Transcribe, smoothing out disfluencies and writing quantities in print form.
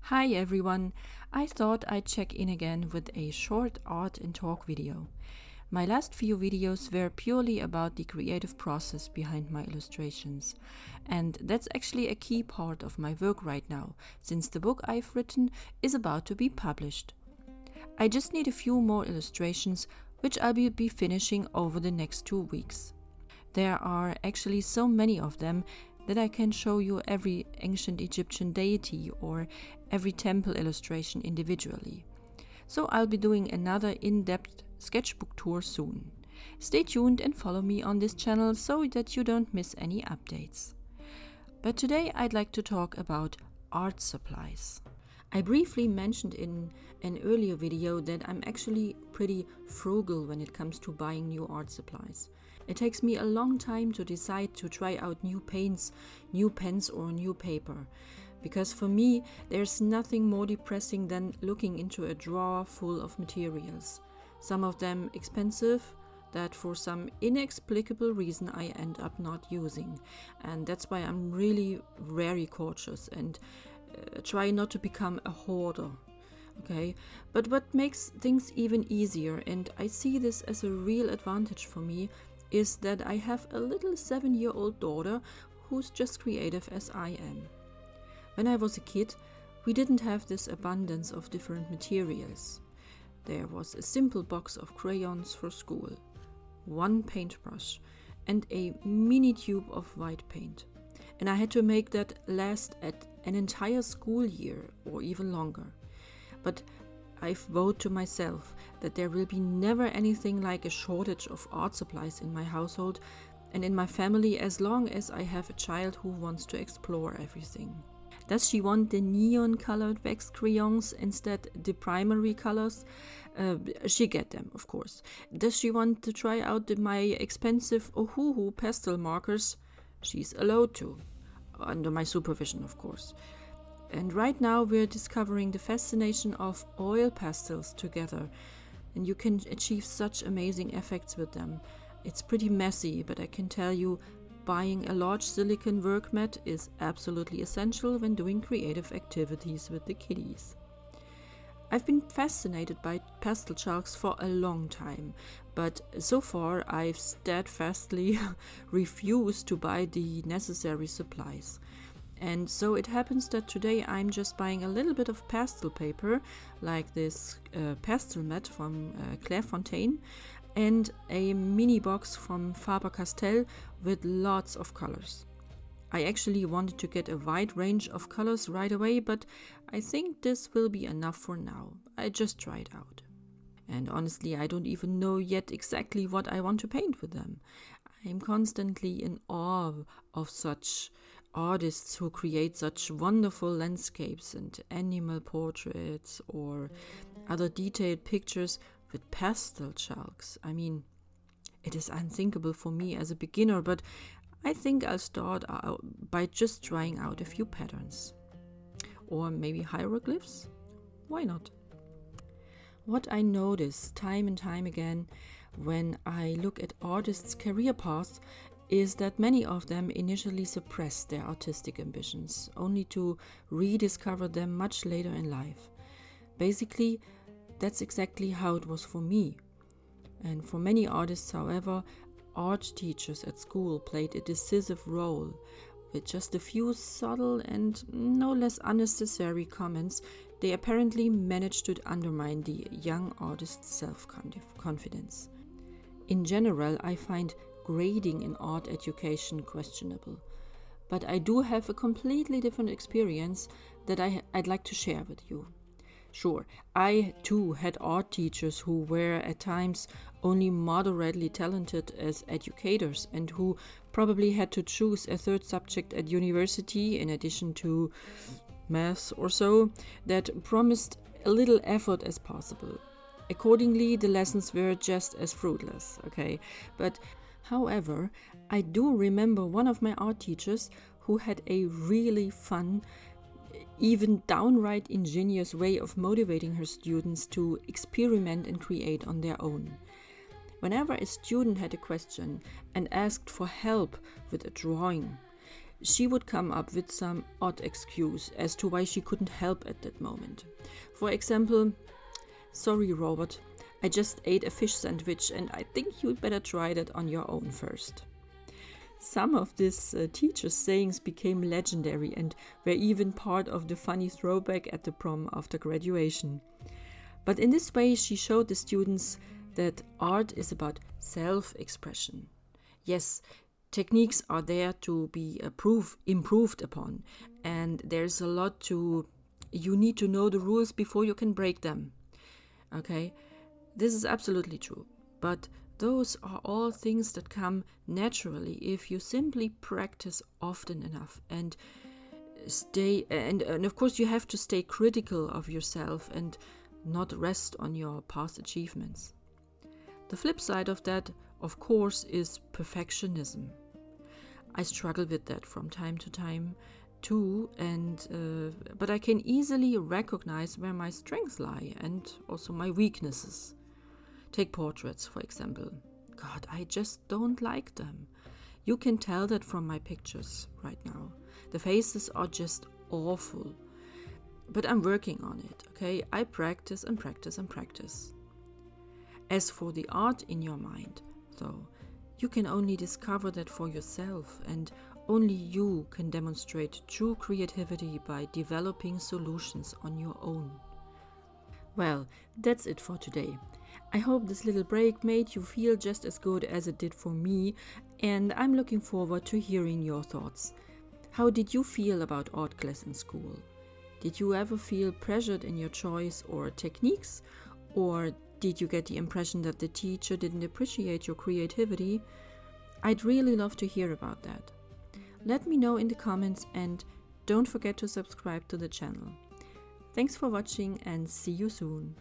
Hi everyone, I thought I'd check in again with a short art and talk video. My last few videos were purely about the creative process behind my illustrations, and that's actually a key part of my work right now, since the book I've written is about to be published. I just need a few more illustrations, which I'll be finishing over the next 2 weeks. There are actually so many of them that I can show you every ancient Egyptian deity or every temple illustration individually. So I'll be doing another in-depth sketchbook tour soon. Stay tuned and follow me on this channel so that you don't miss any updates. But today I'd like to talk about art supplies. I briefly mentioned in an earlier video that I'm actually pretty frugal when it comes to buying new art supplies. It takes me a long time to decide to try out new paints, new pens or new paper. Because for me, there's nothing more depressing than looking into a drawer full of materials. Some of them expensive, that for some inexplicable reason I end up not using. And that's why I'm really very cautious and try not to become a hoarder. Okay, but what makes things even easier, and I see this as a real advantage for me, is that I have a little 7-year-old daughter who's just creative as I am. When I was a kid, we didn't have this abundance of different materials. There was a simple box of crayons for school, one paintbrush, and a mini tube of white paint. And I had to make that last at an entire school year or even longer. But I've vowed to myself that there will be never anything like a shortage of art supplies in my household and in my family as long as I have a child who wants to explore everything. Does she want the neon-colored wax crayons instead the primary colors? She get them, of course. Does she want to try out my expensive Ohuhu pastel markers? She's allowed to, under my supervision, of course. And right now we're discovering the fascination of oil pastels together, and you can achieve such amazing effects with them. It's pretty messy, but I can tell you, buying a large silicone work mat is absolutely essential when doing creative activities with the kiddies. I've been fascinated by pastel chalks for a long time, but so far I've steadfastly refused to buy the necessary supplies. And so it happens that today I'm just buying a little bit of pastel paper, like this pastel mat from Clairefontaine, and a mini box from Faber-Castell with lots of colors. I actually wanted to get a wide range of colors right away, but I think this will be enough for now. I just try it out. And honestly, I don't even know yet exactly what I want to paint with them. I'm constantly in awe of such artists who create such wonderful landscapes and animal portraits or other detailed pictures with pastel chalks. I mean, it is unthinkable for me as a beginner, but I think I'll start out by just trying out a few patterns. Or maybe hieroglyphs? Why not? What I notice time and time again when I look at artists' career paths is that many of them initially suppress their artistic ambitions, only to rediscover them much later in life. Basically, that's exactly how it was for me. And for many artists, however, art teachers at school played a decisive role. With just a few subtle and no less unnecessary comments, they apparently managed to undermine the young artist's self-confidence. In general, I find grading in art education questionable, but I do have a completely different experience that I'd like to share with you. Sure, I too had art teachers who were at times only moderately talented as educators and who probably had to choose a third subject at university in addition to maths or so that promised a little effort as possible. Accordingly, the lessons were just as fruitless, okay? But however, I do remember one of my art teachers who had a really fun, even downright ingenious way of motivating her students to experiment and create on their own. Whenever a student had a question and asked for help with a drawing, she would come up with some odd excuse as to why she couldn't help at that moment. For example, "Sorry, Robert, I just ate a fish sandwich and I think you'd better try that on your own first." Some of this teacher's sayings became legendary and were even part of the funny throwback at the prom after graduation. But in this way, she showed the students that art is about self-expression. Yes, techniques are there to be improved upon, and there's a lot you need to know the rules before you can break them. Okay, this is absolutely true, but those are all things that come naturally if you simply practice often enough and and of course you have to stay critical of yourself and not rest on your past achievements. The flip side of that, of course, is perfectionism. I struggle with that from time to time too, but I can easily recognize where my strengths lie and also my weaknesses. Take portraits, for example. God, I just don't like them. You can tell that from my pictures right now. The faces are just awful. But I'm working on it, okay? I practice and practice and practice. As for the art in your mind, though, you can only discover that for yourself, and only you can demonstrate true creativity by developing solutions on your own. Well, that's it for today. I hope this little break made you feel just as good as it did for me, and I'm looking forward to hearing your thoughts. How did you feel about art class in school? Did you ever feel pressured in your choice or techniques? Or did you get the impression that the teacher didn't appreciate your creativity? I'd really love to hear about that. Let me know in the comments and don't forget to subscribe to the channel. Thanks for watching and see you soon.